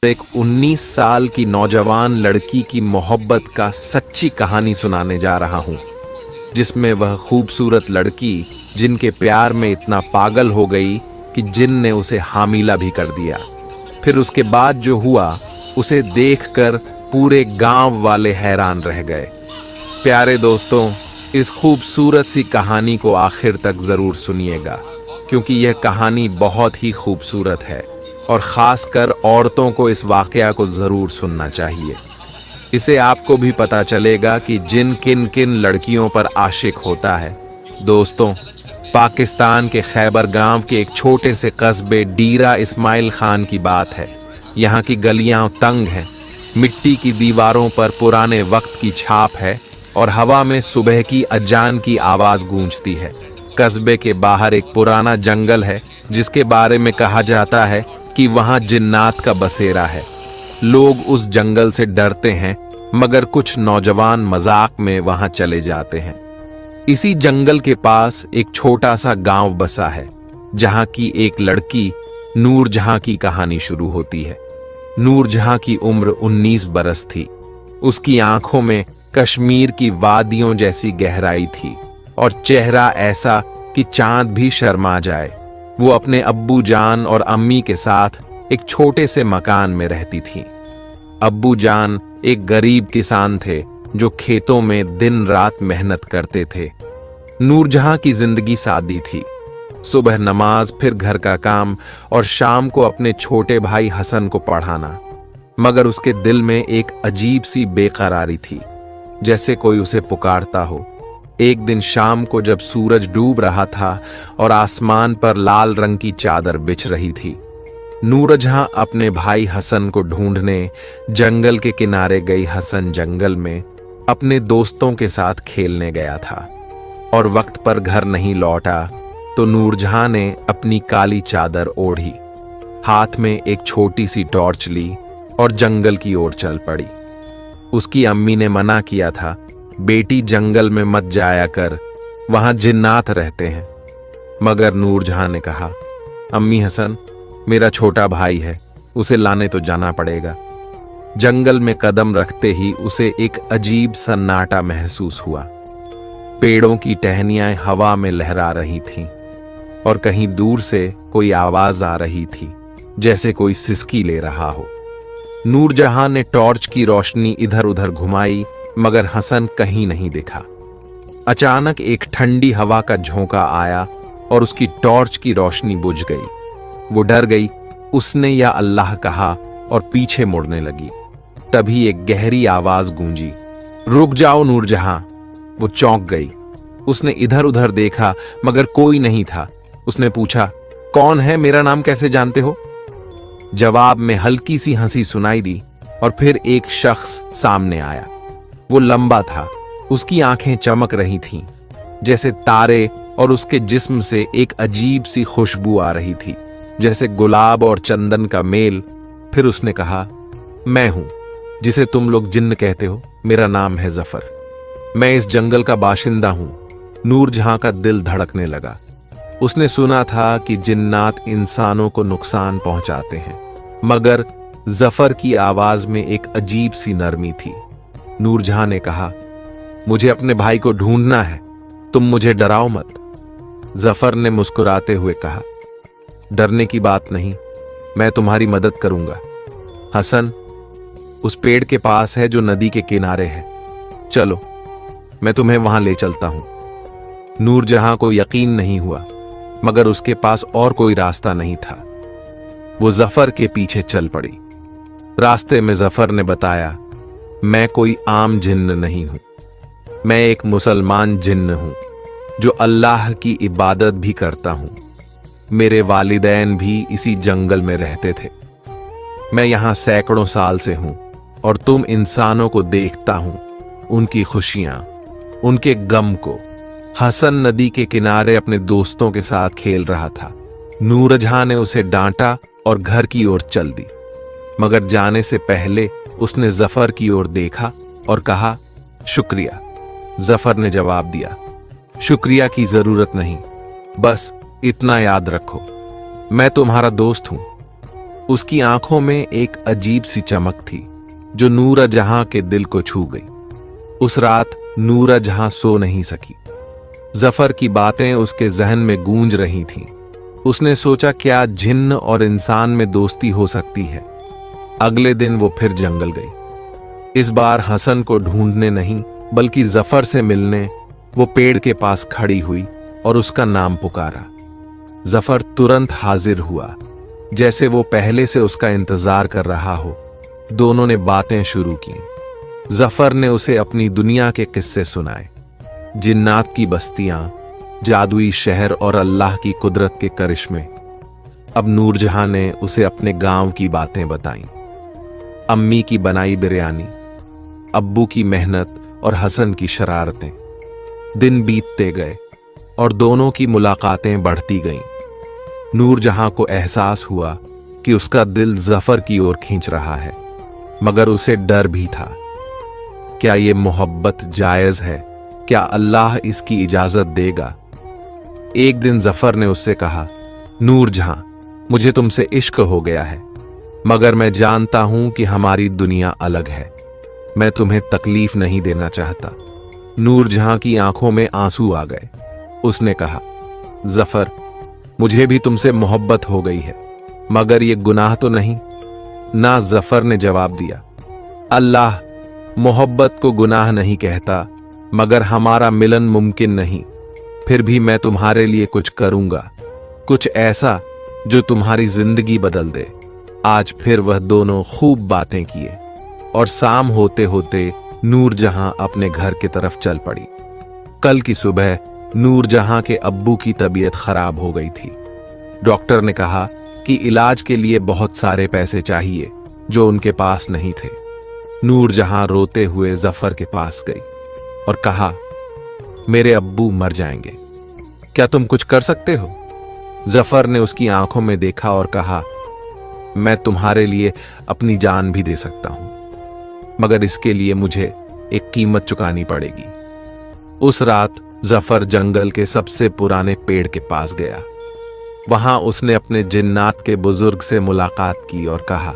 एक 19 साल की नौजवान लड़की की मोहब्बत का सच्ची कहानी सुनाने जा रहा हूं, जिसमें वह खूबसूरत लड़की जिनके प्यार में इतना पागल हो गई कि जिन ने उसे हामिला भी कर दिया। फिर उसके बाद जो हुआ उसे देखकर पूरे गांव वाले हैरान रह गए। प्यारे दोस्तों, इस खूबसूरत सी कहानी को आखिर तक जरूर सुनिएगा, क्योंकि यह कहानी बहुत ही खूबसूरत है और खासकर औरतों को इस वाकया को जरूर सुनना चाहिए। इसे आपको भी पता चलेगा कि जिन किन किन लड़कियों पर आशिक होता है। दोस्तों, पाकिस्तान के खैबर गांव के एक छोटे से कस्बे डीरा इस्माइल खान की बात है। यहाँ की गलियां तंग हैं, मिट्टी की दीवारों पर पुराने वक्त की छाप है और हवा में सुबह की अजान की आवाज गूंजती है। कस्बे के बाहर एक पुराना जंगल है जिसके बारे में कहा जाता है कि वहां जिन्नात का बसेरा है। लोग उस जंगल से डरते हैं, मगर कुछ नौजवान मजाक में वहां चले जाते हैं। इसी जंगल के पास एक छोटा सा गांव बसा है, जहां की एक लड़की नूरजहां की कहानी शुरू होती है। नूरजहां की उम्र 19 बरस थी। उसकी आंखों में कश्मीर की वादियों जैसी गहराई थी और चेहरा ऐसा कि चांद भी शर्मा जाए। वो अपने अब्बू जान और अम्मी के साथ एक छोटे से मकान में रहती थी। अब्बू जान एक गरीब किसान थे जो खेतों में दिन रात मेहनत करते थे। नूरजहां की जिंदगी सादी थी। सुबह नमाज, फिर घर का काम और शाम को अपने छोटे भाई हसन को पढ़ाना। मगर उसके दिल में एक अजीब सी बेकरारी थी, जैसे कोई उसे पुकारता हो। एक दिन शाम को जब सूरज डूब रहा था और आसमान पर लाल रंग की चादर बिछ रही थी, नूरजहां अपने भाई हसन को ढूंढने जंगल के किनारे गई। हसन जंगल में अपने दोस्तों के साथ खेलने गया था और वक्त पर घर नहीं लौटा तो नूरजहां ने अपनी काली चादर ओढ़ी, हाथ में एक छोटी सी टॉर्च ली और जंगल की ओर चल पड़ी। उसकी अम्मी ने मना किया था, बेटी जंगल में मत जाया कर, वहां जिन्नात रहते हैं। मगर नूरजहां ने कहा, अम्मी हसन मेरा छोटा भाई है, उसे लाने तो जाना पड़ेगा। जंगल में कदम रखते ही उसे एक अजीब सन्नाटा महसूस हुआ। पेड़ों की टहनियां हवा में लहरा रही थीं और कहीं दूर से कोई आवाज आ रही थी, जैसे कोई सिसकी ले रहा हो। नूरजहां ने टॉर्च की रोशनी इधर उधर घुमाई, मगर हसन कहीं नहीं दिखा। अचानक एक ठंडी हवा का झोंका आया और उसकी टॉर्च की रोशनी बुझ गई। वो डर गई। उसने या अल्लाह कहा और पीछे मुड़ने लगी। तभी एक गहरी आवाज गूंजी, रुक जाओ नूरजहां। वो चौंक गई। उसने इधर उधर देखा, मगर कोई नहीं था। उसने पूछा, कौन है, मेरा नाम कैसे जानते हो? जवाब में हल्की सी हंसी सुनाई दी और फिर एक शख्स सामने आया। वो लंबा था, उसकी आंखें चमक रही थीं जैसे तारे और उसके जिस्म से एक अजीब सी खुशबू आ रही थी, जैसे गुलाब और चंदन का मेल। फिर उसने कहा, मैं हूं जिसे तुम लोग जिन्न कहते हो, मेरा नाम है जफर। मैं इस जंगल का बाशिंदा हूं। नूरजहां का दिल धड़कने लगा। उसने सुना था कि जिन्नात इंसानों को नुकसान पहुंचाते हैं, मगर जफर की आवाज में एक अजीब सी नरमी थी। नूरजहां ने कहा, मुझे अपने भाई को ढूंढना है, तुम मुझे डराओ मत। जफर ने मुस्कुराते हुए कहा, डरने की बात नहीं, मैं तुम्हारी मदद करूंगा। हसन उस पेड़ के पास है जो नदी के किनारे है, चलो मैं तुम्हें वहां ले चलता हूं। नूरजहां को यकीन नहीं हुआ, मगर उसके पास और कोई रास्ता नहीं था। वो जफर के पीछे चल पड़ी। रास्ते में जफर ने बताया, मैं कोई आम जिन्न नहीं हूं, मैं एक मुसलमान जिन्न हूं जो अल्लाह की इबादत भी करता हूं। मेरे वालिदैन भी इसी जंगल में रहते थे। मैं यहां सैकड़ों साल से हूं और तुम इंसानों को देखता हूं, उनकी खुशियां, उनके गम को। हसन नदी के किनारे अपने दोस्तों के साथ खेल रहा था। नूरजहां ने उसे डांटा और घर की ओर चल दी, मगर जाने से पहले उसने जफर की ओर देखा और कहा, शुक्रिया। जफर ने जवाब दिया, शुक्रिया की जरूरत नहीं, बस इतना याद रखो, मैं तुम्हारा दोस्त हूं। उसकी आंखों में एक अजीब सी चमक थी जो नूर जहां के दिल को छू गई। उस रात नूर जहां सो नहीं सकी। जफर की बातें उसके जहन में गूंज रही थीं। उसने सोचा क्या जिन्न और इंसान में दोस्ती हो सकती है। अगले दिन वो फिर जंगल गई। इस बार हसन को ढूंढने नहीं बल्कि जफर से मिलने वो पेड़ के पास खड़ी हुई और उसका नाम पुकारा। जफर तुरंत हाजिर हुआ, जैसे वो पहले से उसका इंतजार कर रहा हो। दोनों ने बातें शुरू की। जफर ने उसे अपनी दुनिया के किस्से सुनाए, जिन्नात की बस्तियां, जादुई शहर और अल्लाह की कुदरत के करिश्मे। अब नूरजहां ने उसे अपने गांव की बातें बताईं, अम्मी की बनाई बिरयानी, अब्बू की मेहनत और हसन की शरारतें। दिन बीतते गए और दोनों की मुलाकातें बढ़ती गईं। नूरजहां को एहसास हुआ कि उसका दिल जफर की ओर खींच रहा है, मगर उसे डर भी था। क्या ये मोहब्बत जायज है? क्या अल्लाह इसकी इजाजत देगा? एक दिन जफर ने उससे कहा, नूरजहां, मुझे तुमसे इश्क हो गया है, मगर मैं जानता हूं कि हमारी दुनिया अलग है। मैं तुम्हें तकलीफ नहीं देना चाहता। नूरजहां की आंखों में आंसू आ गए। उसने कहा, जफर, मुझे भी तुमसे मोहब्बत हो गई है, मगर ये गुनाह तो नहीं ना? जफर ने जवाब दिया, अल्लाह मोहब्बत को गुनाह नहीं कहता, मगर हमारा मिलन मुमकिन नहीं। फिर भी मैं तुम्हारे लिए कुछ करूंगा, कुछ ऐसा जो तुम्हारी जिंदगी बदल दे। आज फिर वह दोनों खूब बातें किए और शाम होते होते नूरजहां अपने घर की तरफ चल पड़ी। कल की सुबह नूरजहां के अब्बू की तबीयत खराब हो गई थी। डॉक्टर ने कहा कि इलाज के लिए बहुत सारे पैसे चाहिए जो उनके पास नहीं थे। नूरजहां रोते हुए जफर के पास गई और कहा, मेरे अब्बू मर जाएंगे, क्या तुम कुछ कर सकते हो? जफर ने उसकी आंखों में देखा और कहा, मैं तुम्हारे लिए अपनी जान भी दे सकता हूं, मगर इसके लिए मुझे एक कीमत चुकानी पड़ेगी। उस रात जफर जंगल के सबसे पुराने पेड़ के पास गया। वहां उसने अपने जिन्नात के बुजुर्ग से मुलाकात की और कहा,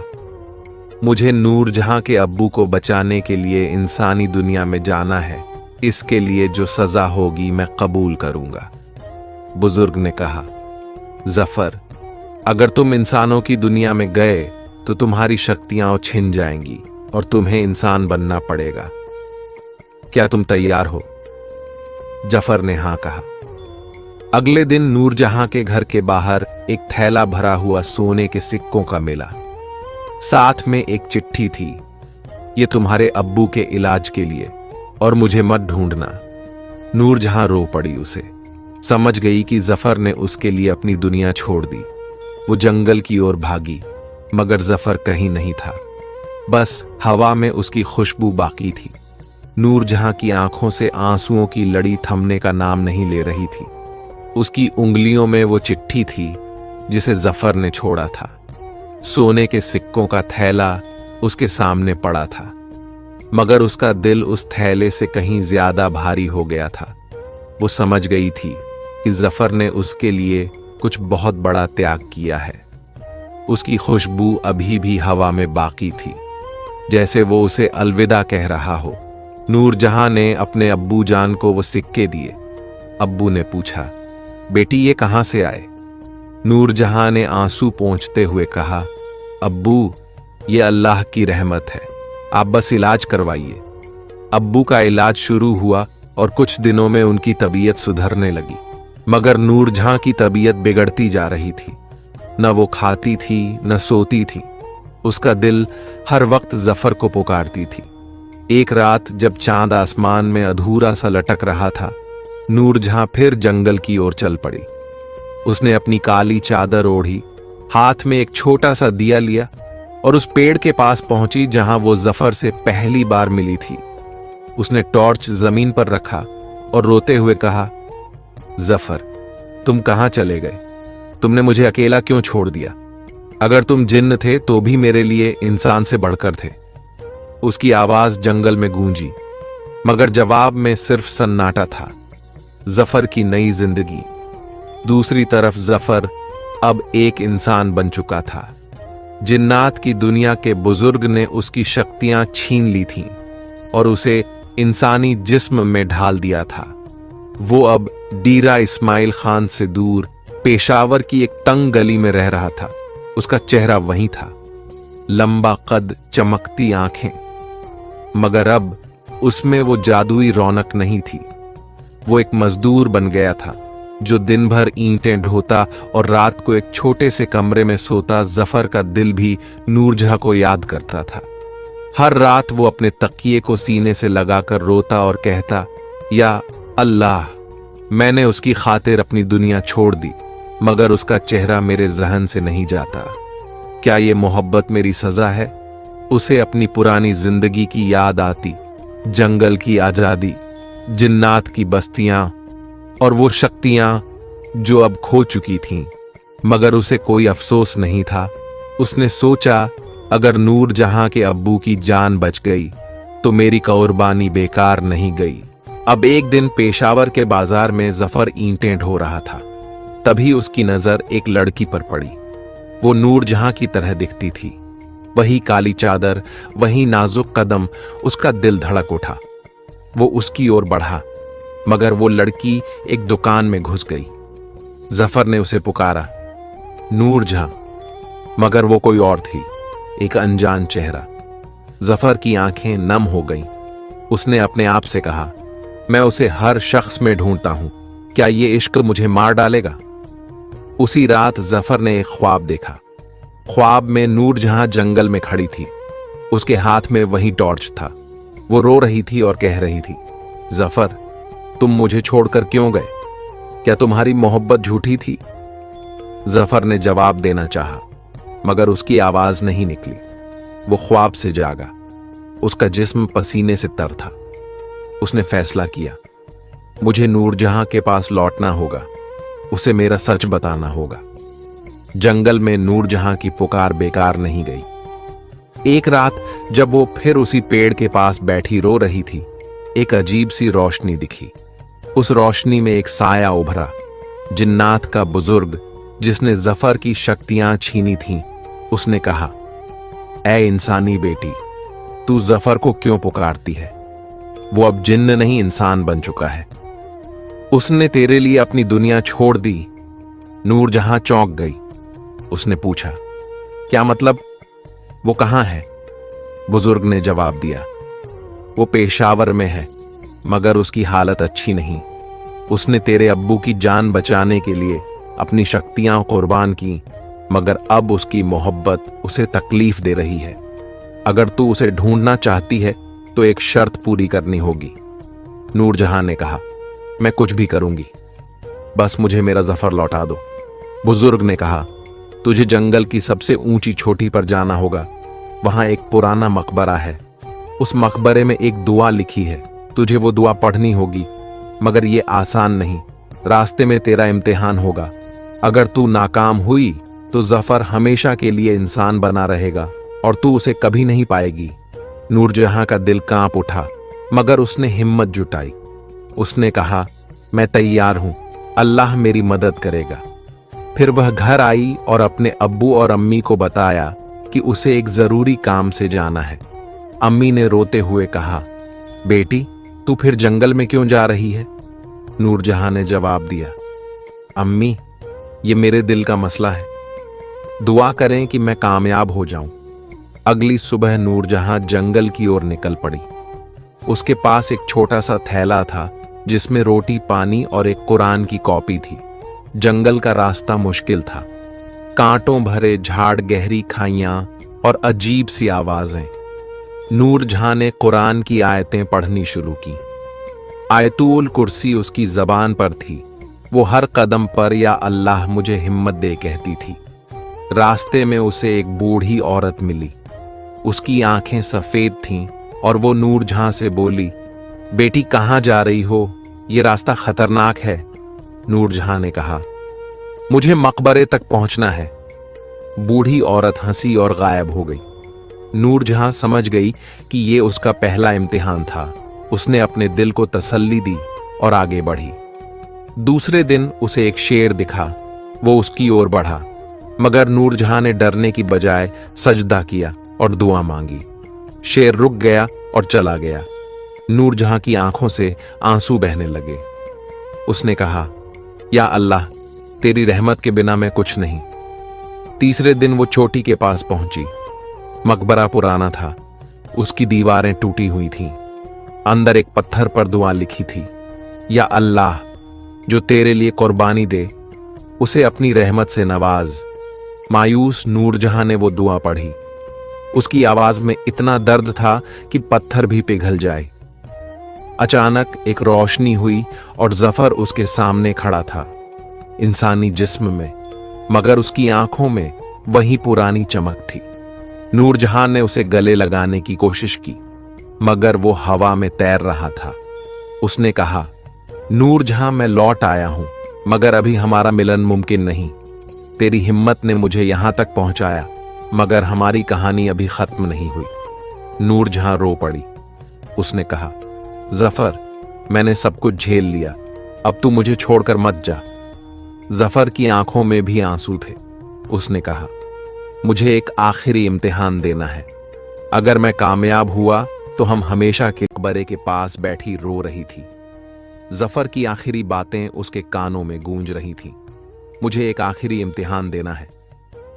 मुझे नूरजहां के अब्बू को बचाने के लिए इंसानी दुनिया में जाना है। इसके लिए जो सजा होगी मैं कबूल करूंगा। बुजुर्ग ने कहा, जफर, अगर तुम इंसानों की दुनिया में गए तो तुम्हारी शक्तियां छिन जाएंगी और तुम्हें इंसान बनना पड़ेगा। क्या तुम तैयार हो? जफर ने हां कहा। अगले दिन नूरजहां के घर के बाहर एक थैला भरा हुआ सोने के सिक्कों का मिला। साथ में एक चिट्ठी थी, ये तुम्हारे अब्बू के इलाज के लिए और मुझे मत ढूंढना। नूरजहां रो पड़ी। उसे समझ गई कि जफर ने उसके लिए अपनी दुनिया छोड़ दी। वो जंगल की ओर भागी, मगर जफर कहीं नहीं था। बस हवा में उसकी खुशबू बाकी थी। नूरजहां की आंखों से आंसुओं की लड़ी थमने का नाम नहीं ले रही थी। उसकी उंगलियों में वो चिट्ठी थी जिसे जफर ने छोड़ा था। सोने के सिक्कों का थैला उसके सामने पड़ा था, मगर उसका दिल उस थैले से कहीं ज्यादा भारी हो गया था। वो समझ गई थी कि जफर ने उसके लिए कुछ बहुत बड़ा त्याग किया है। उसकी खुशबू अभी भी हवा में बाकी थी, जैसे वो उसे अलविदा कह रहा हो। नूरजहां ने अपने अब्बू जान को वो सिक्के दिए। अब्बू ने पूछा, बेटी ये कहां से आए? नूरजहां ने आंसू पोंछते हुए कहा, अब्बू, ये अल्लाह की रहमत है, आप बस इलाज करवाइए। अब्बू का इलाज शुरू हुआ और कुछ दिनों में उनकी तबीयत सुधरने लगी, मगर नूरजहां की तबीयत बिगड़ती जा रही थी। न वो खाती थी न सोती थी। उसका दिल हर वक्त जफर को पुकारती थी। एक रात जब चांद आसमान में अधूरा सा लटक रहा था, नूरजहां फिर जंगल की ओर चल पड़ी। उसने अपनी काली चादर ओढ़ी, हाथ में एक छोटा सा दिया लिया और उस पेड़ के पास पहुंची जहां वो जफर से पहली बार मिली थी। उसने टॉर्च जमीन पर रखा और रोते हुए कहा, जफर, तुम कहां चले गए? तुमने मुझे अकेला क्यों छोड़ दिया? अगर तुम जिन्न थे तो भी मेरे लिए इंसान से बढ़कर थे। उसकी आवाज जंगल में गूंजी, मगर जवाब में सिर्फ सन्नाटा था। जफर की नई जिंदगी। दूसरी तरफ जफर अब एक इंसान बन चुका था। जिन्नात की दुनिया के बुजुर्ग ने उसकी शक्तियां छीन ली थीं और उसे इंसानी जिस्म में ढाल दिया था। वो अब डीरा इस्माइल खान से दूर पेशावर की एक तंग गली में रह रहा था। उसका चेहरा वही था, लंबा कद, चमकती आंखें, मगर अब उसमें वो जादुई रौनक नहीं थी। वो एक मजदूर बन गया था जो दिन भर ईंटें ढोता और रात को एक छोटे से कमरे में सोता जफर का दिल भी नूरजहां को याद करता था। हर रात वो अपने तकिए को सीने से लगाकर रोता और कहता, या अल्लाह, मैंने उसकी खातिर अपनी दुनिया छोड़ दी, मगर उसका चेहरा मेरे जहन से नहीं जाता। क्या ये मोहब्बत मेरी सजा है? उसे अपनी पुरानी जिंदगी की याद आती, जंगल की आजादी, जिन्नात की बस्तियां और वो शक्तियां जो अब खो चुकी थीं, मगर उसे कोई अफसोस नहीं था। उसने सोचा, अगर नूरजहां के अब्बू की जान बच गई तो मेरी कुर्बानी बेकार नहीं गई। अब एक दिन पेशावर के बाजार में जफर ईंटें ढो रहा था। तभी उसकी नजर एक लड़की पर पड़ी। वो नूरजहां की तरह दिखती थी, वही काली चादर, वही नाजुक कदम। उसका दिल धड़क उठा। वो उसकी ओर बढ़ा, मगर वो लड़की एक दुकान में घुस गई। जफर ने उसे पुकारा, नूरजहां, मगर वो कोई और थी, एक अनजान चेहरा। जफर की आंखें नम हो गईं। उसने अपने आप से कहा, मैं उसे हर शख्स में ढूंढता हूं, क्या ये इश्क मुझे मार डालेगा? उसी रात जफर ने एक ख्वाब देखा। ख्वाब में नूरजहां जंगल में खड़ी थी। उसके हाथ में वही टॉर्च था। वो रो रही थी और कह रही थी, जफर, तुम मुझे छोड़कर क्यों गए? क्या तुम्हारी मोहब्बत झूठी थी? जफर ने जवाब देना चाहा, मगर उसकी आवाज नहीं निकली। वो ख्वाब से जागा। उसका जिस्म पसीने से तर था। उसने फैसला किया, मुझे नूरजहां के पास लौटना होगा, उसे मेरा सच बताना होगा। जंगल में नूरजहां की पुकार बेकार नहीं गई। एक रात जब वो फिर उसी पेड़ के पास बैठी रो रही थी, एक अजीब सी रोशनी दिखी। उस रोशनी में एक साया उभरा। जिन्नात का बुजुर्ग, जिसने जफर की शक्तियां छीनी थीं, उसने कहा, ऐ इंसानी बेटी, तू जफर को क्यों पुकारती है? वो अब जिन्न नहीं, इंसान बन चुका है। उसने तेरे लिए अपनी दुनिया छोड़ दी। नूरजहां चौंक गई। उसने पूछा, क्या मतलब? वो कहां है? बुजुर्ग ने जवाब दिया, वो पेशावर में है, मगर उसकी हालत अच्छी नहीं। उसने तेरे अब्बू की जान बचाने के लिए अपनी शक्तियां कुर्बान की, मगर अब उसकी मोहब्बत उसे तकलीफ दे रही है। अगर तू उसे ढूंढना चाहती है तो एक शर्त पूरी करनी होगी। नूरजहां ने कहा, मैं कुछ भी करूंगी, बस मुझे मेरा जफर लौटा दो। बुजुर्ग ने कहा, तुझे जंगल की सबसे ऊंची चोटी पर जाना होगा। वहां एक पुराना मकबरा है। उस मकबरे में एक दुआ लिखी है। तुझे वो दुआ पढ़नी होगी, मगर ये आसान नहीं। रास्ते में तेरा इम्तिहान होगा। अगर तू नाकाम हुई तो जफर हमेशा के लिए इंसान बना रहेगा और तू उसे कभी नहीं पाएगी। नूरजहां का दिल कांप उठा, मगर उसने हिम्मत जुटाई। उसने कहा, मैं तैयार हूं, अल्लाह मेरी मदद करेगा। फिर वह घर आई और अपने अब्बू और अम्मी को बताया कि उसे एक जरूरी काम से जाना है। अम्मी ने रोते हुए कहा, बेटी, तू फिर जंगल में क्यों जा रही है? नूरजहां ने जवाब दिया, अम्मी, ये मेरे दिल का मसला है। दुआ करें कि मैं कामयाब हो जाऊं। अगली सुबह नूरजहां जंगल की ओर निकल पड़ी। उसके पास एक छोटा सा थैला था जिसमें रोटी, पानी और एक कुरान की कॉपी थी। जंगल का रास्ता मुश्किल था। कांटों भरे झाड़, गहरी खाइयां और अजीब सी आवाजें। नूरजहां ने कुरान की आयतें पढ़नी शुरू की। आयतुल कुर्सी उसकी जबान पर थी। वो हर कदम पर या अल्लाह मुझे हिम्मत दे कहती थी। रास्ते में उसे एक बूढ़ी औरत मिली। उसकी आंखें सफेद थीं और वो नूरजहां से बोली, बेटी, कहां जा रही हो? ये रास्ता खतरनाक है। नूरजहां ने कहा, मुझे मकबरे तक पहुंचना है। बूढ़ी औरत हंसी और गायब हो गई। नूरजहां समझ गई कि ये उसका पहला इम्तिहान था। उसने अपने दिल को तसल्ली दी और आगे बढ़ी। दूसरे दिन उसे एक शेर दिखा। वो उसकी ओर बढ़ा, मगर नूरजहां ने डरने की बजाय सजदा किया और दुआ मांगी। शेर रुक गया और चला गया। नूरजहां की आंखों से आंसू बहने लगे। उसने कहा, या अल्लाह, तेरी रहमत के बिना मैं कुछ नहीं। तीसरे दिन वो चोटी के पास पहुंची। मकबरा पुराना था, उसकी दीवारें टूटी हुई थीं। अंदर एक पत्थर पर दुआ लिखी थी, या अल्लाह, जो तेरे लिए कुर्बानी दे उसे अपनी रहमत से नवाज। मायूस नूरजहां ने वो दुआ पढ़ी। उसकी आवाज में इतना दर्द था कि पत्थर भी पिघल जाए। अचानक एक रोशनी हुई और जफर उसके सामने खड़ा था, इंसानी जिस्म में, मगर उसकी आंखों में वही पुरानी चमक थी। नूरजहां ने उसे गले लगाने की कोशिश की, मगर वो हवा में तैर रहा था। उसने कहा, नूरजहां, मैं लौट आया हूं, मगर अभी हमारा मिलन मुमकिन नहीं। तेरी हिम्मत ने मुझे यहां तक पहुंचाया, मगर हमारी कहानी अभी खत्म नहीं हुई। नूरजहां रो पड़ी। उसने कहा, जफर, मैंने सब कुछ झेल लिया, अब तू मुझे छोड़कर मत जा। जफर की आंखों में भी आंसू थे। उसने कहा, मुझे एक आखिरी इम्तिहान देना है। अगर मैं कामयाब हुआ तो हम हमेशा के मकबरे के पास बैठी रो रही थी। जफर की आखिरी बातें उसके कानों में गूंज रही थीं। मुझे एक आखिरी इम्तिहान देना है।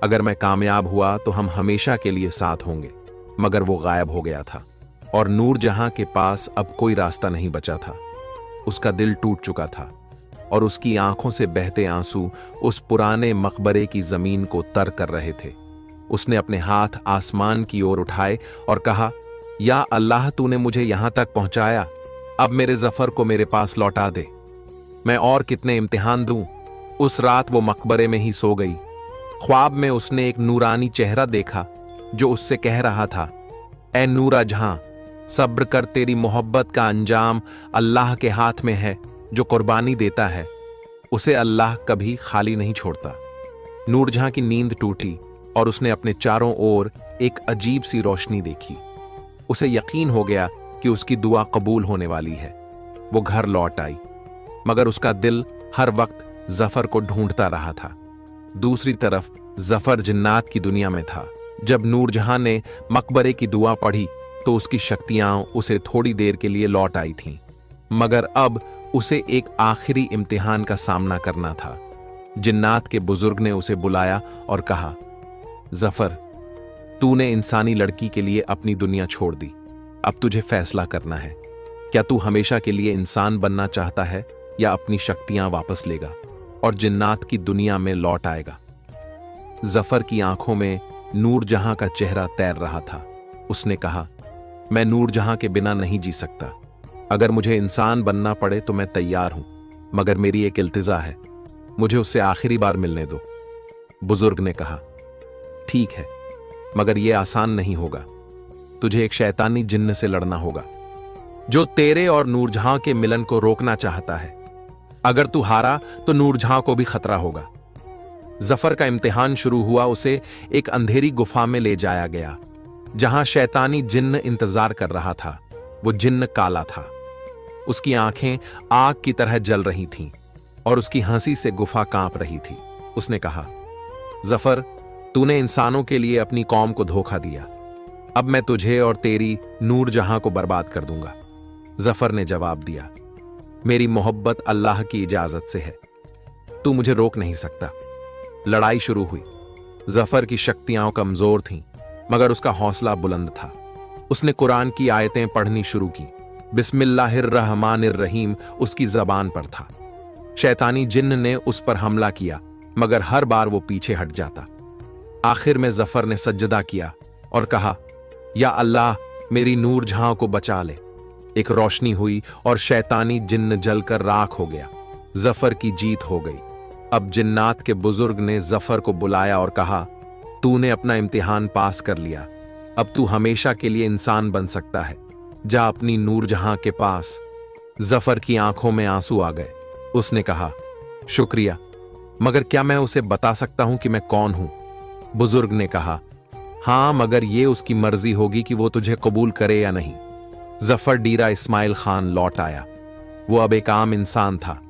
अगर मैं कामयाब हुआ तो हम हमेशा के लिए साथ होंगे। मगर वो गायब हो गया था और नूरजहां के पास अब कोई रास्ता नहीं बचा था। उसका दिल टूट चुका था और उसकी आंखों से बहते आंसू उस पुराने मकबरे की जमीन को तर कर रहे थे। उसने अपने हाथ आसमान की ओर उठाए और कहा, या अल्लाह, तूने मुझे यहां तक पहुंचाया, अब मेरे जफर को मेरे पास लौटा दे। मैं और कितने इम्तिहान दूं। उस रात वो मकबरे में ही सो गई। ख्वाब में उसने एक नूरानी चेहरा देखा जो उससे कह रहा था, ए नूरजहां, सब्र कर, तेरी मोहब्बत का अंजाम अल्लाह के हाथ में है। जो कुर्बानी देता है उसे अल्लाह कभी खाली नहीं छोड़ता। नूरजहां की नींद टूटी और उसने अपने चारों ओर एक अजीब सी रोशनी देखी। उसे यकीन हो गया कि उसकी दुआ कबूल होने वाली है। वो घर लौट आई, मगर उसका दिल हर वक्त जफर को ढूंढता रहा था। दूसरी तरफ जफर जिन्नात की दुनिया में था। जब नूरजहां ने मकबरे की दुआ पढ़ी तो उसकी शक्तियां उसे थोड़ी देर के लिए लौट आई थीं, मगर अब उसे एक आखिरी इम्तिहान का सामना करना था। जिन्नात के बुजुर्ग ने उसे बुलाया और कहा, जफर, तूने इंसानी लड़की के लिए अपनी दुनिया छोड़ दी। अब तुझे फैसला करना है। क्या तू हमेशा के लिए इंसान बनना चाहता है या अपनी शक्तियां वापस लेगा और जिन्नात की दुनिया में लौट आएगा? जफर की आंखों में नूरजहां का चेहरा तैर रहा था। उसने कहा, मैं नूरजहां के बिना नहीं जी सकता। अगर मुझे इंसान बनना पड़े तो मैं तैयार हूं, मगर मेरी एक इल्तिजा है, मुझे उससे आखिरी बार मिलने दो। बुजुर्ग ने कहा, ठीक है, मगर यह आसान नहीं होगा। तुझे एक शैतानी जिन्न से लड़ना होगा जो तेरे और नूरजहां के मिलन को रोकना चाहता है। अगर तू हारा तो नूरजहां को भी खतरा होगा। जफर का इम्तिहान शुरू हुआ। उसे एक अंधेरी गुफा में ले जाया गया जहां शैतानी जिन्न इंतजार कर रहा था। वो जिन्न काला था। उसकी आंखें आग की तरह जल रही थीं और उसकी हंसी से गुफा कांप रही थी। उसने कहा, जफर, तूने इंसानों के लिए अपनी कौम को धोखा दिया। अब मैं तुझे और तेरी नूरजहां को बर्बाद कर दूंगा। जफर ने जवाब दिया, मेरी मोहब्बत अल्लाह की इजाजत से है, तू मुझे रोक नहीं सकता। लड़ाई शुरू हुई। जफर की शक्तियां कमजोर थीं, मगर उसका हौसला बुलंद था। उसने कुरान की आयतें पढ़नी शुरू की। बिस्मिल्लाहिर्रहमानिर्रहीम उसकी जबान पर था। शैतानी जिन्न ने उस पर हमला किया, मगर हर बार वो पीछे हट जाता। आखिर में जफर ने सज्जदा किया और कहा, या अल्लाह, मेरी नूरजहां को बचा ले। एक रोशनी हुई और शैतानी जिन्न जलकर राख हो गया। जफर की जीत हो गई। अब जिन्नात के बुजुर्ग ने जफर को बुलाया और कहा, तूने अपना इम्तिहान पास कर लिया। अब तू हमेशा के लिए इंसान बन सकता है। जा अपनी नूरजहां के पास। जफर की आंखों में आंसू आ गए। उसने कहा, शुक्रिया, मगर क्या मैं उसे बता सकता हूं कि मैं कौन हूं? बुजुर्ग ने कहा, हां, मगर यह उसकी मर्जी होगी कि वो तुझे कबूल करे या नहीं। जफर डीरा इस्माइल खान लौट आया। वो अब एक आम इंसान था,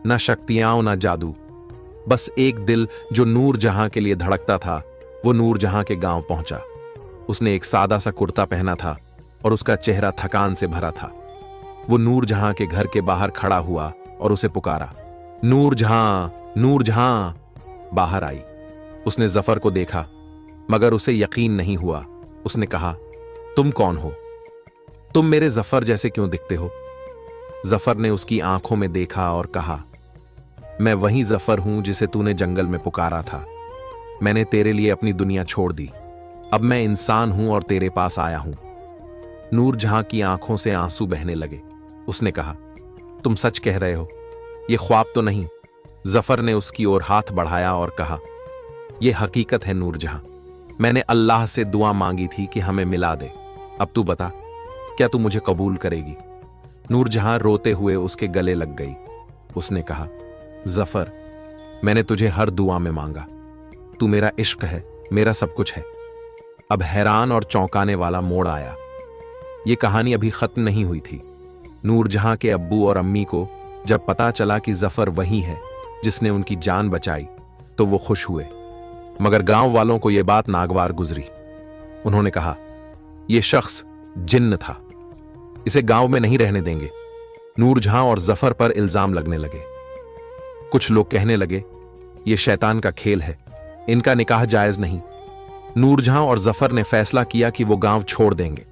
न शक्तियां न जादू। बस एक दिल जो नूर जहां के लिए धड़कता था वो नूर जहां के गांव पहुंचा। उसने एक सादा सा कुर्ता पहना था और उसका चेहरा थकान से भरा था। वो नूर जहां के घर के बाहर खड़ा हुआ और उसे पुकारा, नूर जहां, नूर जहां। बाहर आई। उसने जफर को देखा मगर उसे यकीन नहीं हुआ। उसने कहा, तुम कौन हो? तुम मेरे जफर जैसे क्यों दिखते हो? जफर ने उसकी आंखों में देखा और कहा, मैं वही जफर हूं जिसे तूने जंगल में पुकारा था। मैंने तेरे लिए अपनी दुनिया छोड़ दी। अब मैं इंसान हूं और तेरे पास आया हूं। नूर जहां की आंखों से आंसू बहने लगे। उसने कहा, तुम सच कह रहे हो, यह ख्वाब तो नहीं? जफर ने उसकी ओर हाथ बढ़ाया और कहा, यह हकीकत है नूर जहां। मैंने अल्लाह से दुआ मांगी थी कि हमें मिला दे। अब तू बता, क्या तू मुझे कबूल करेगी? नूर जहां रोते हुए उसके गले लग गई। उसने कहा, जफर, मैंने तुझे हर दुआ में मांगा। तू मेरा इश्क है, मेरा सब कुछ है। अब हैरान और चौंकाने वाला मोड़ आया। यह कहानी अभी खत्म नहीं हुई थी। नूर जहां के अब्बू और अम्मी को जब पता चला कि जफर वही है जिसने उनकी जान बचाई तो वो खुश हुए, मगर गांव वालों को यह बात नागवार गुजरी। उन्होंने कहा, यह शख्स जिन्न था, इसे गांव में नहीं रहने देंगे। नूर जहां और जफर पर इल्जाम लगने लगे। कुछ लोग कहने लगे, यह शैतान का खेल है, इनका निकाह जायज नहीं। नूर जहां और जफर ने फैसला किया कि वो गांव छोड़ देंगे,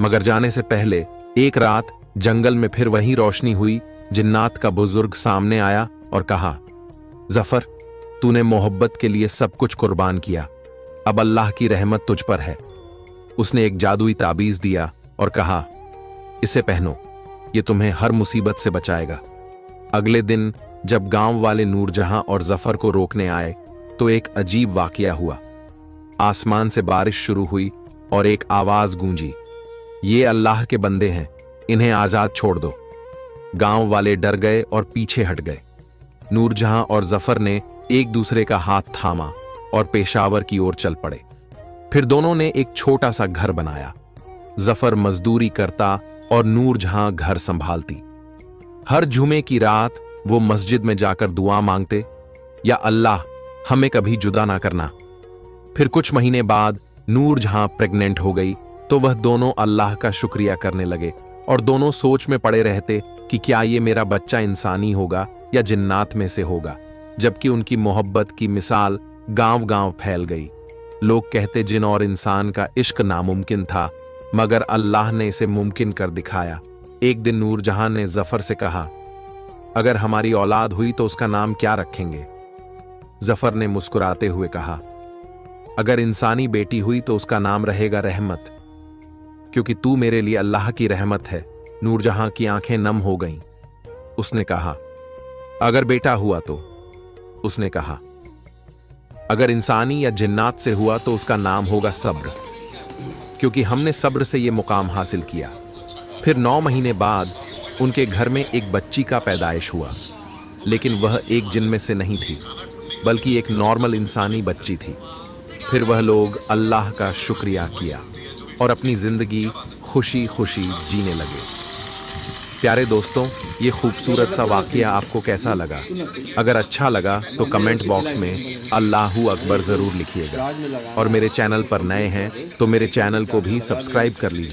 मगर जाने से पहले एक रात जंगल में फिर वही रोशनी हुई। जिन्नात का बुजुर्ग सामने आया और कहा, जफर, तूने मोहब्बत के लिए सब कुछ कुर्बान किया, अब अल्लाह की रहमत तुझ पर है। उसने एक जादुई ताबीज दिया और कहा, इसे पहनो, यह तुम्हें हर मुसीबत से बचाएगा। अगले दिन जब गांव वाले नूर जहां और जफर को रोकने आए तो एक अजीब वाकया हुआ। आसमान से बारिश शुरू हुई और एक आवाज गूंजी, ये अल्लाह के बंदे हैं, इन्हें आजाद छोड़ दो। गांव वाले डर गए और पीछे हट गए। नूर जहां और जफर ने एक दूसरे का हाथ थामा और पेशावर की ओर चल पड़े। फिर दोनों ने एक छोटा सा घर बनाया। जफर मजदूरी करता और नूर जहां घर संभालती। हर जुमे की रात वो मस्जिद में जाकर दुआ मांगते, या अल्लाह, हमें कभी जुदा ना करना। फिर कुछ महीने बाद नूर जहां प्रेग्नेंट हो गई तो वह दोनों अल्लाह का शुक्रिया करने लगे और दोनों सोच में पड़े रहते कि क्या ये मेरा बच्चा इंसानी होगा या जिन्नात में से होगा। जबकि उनकी मोहब्बत की मिसाल गांव-गांव फैल गई। लोग कहते जिन और इंसान का इश्क नामुमकिन था, मगर अल्लाह ने इसे मुमकिन कर दिखाया। एक दिन नूर जहां ने जफर से कहा, अगर हमारी औलाद हुई तो उसका नाम क्या रखेंगे? जफर ने मुस्कुराते हुए कहा, अगर इंसानी बेटी हुई तो उसका नाम रहेगा रहमत, क्योंकि तू मेरे लिए अल्लाह की रहमत है। नूर जहां की आंखें नम हो गईं। उसने कहा, अगर बेटा हुआ तो? उसने कहा, अगर इंसानी या जिन्नात से हुआ तो उसका नाम होगा सब्र, क्योंकि हमने सब्र से यह मुकाम हासिल किया। फिर 9 महीने बाद उनके घर में एक बच्ची का पैदाइश हुआ, लेकिन वह एक जिन में से नहीं थी, बल्कि एक नॉर्मल इंसानी बच्ची थी। फिर वह लोग अल्लाह का शुक्रिया किया और अपनी जिंदगी खुशी खुशी जीने लगे। प्यारे दोस्तों, ये खूबसूरत सा वाकया आपको कैसा लगा? अगर अच्छा लगा तो कमेंट बॉक्स में अल्लाहू अकबर ज़रूर लिखिएगा, और मेरे चैनल पर नए हैं तो मेरे चैनल को भी सब्सक्राइब कर लीजिए।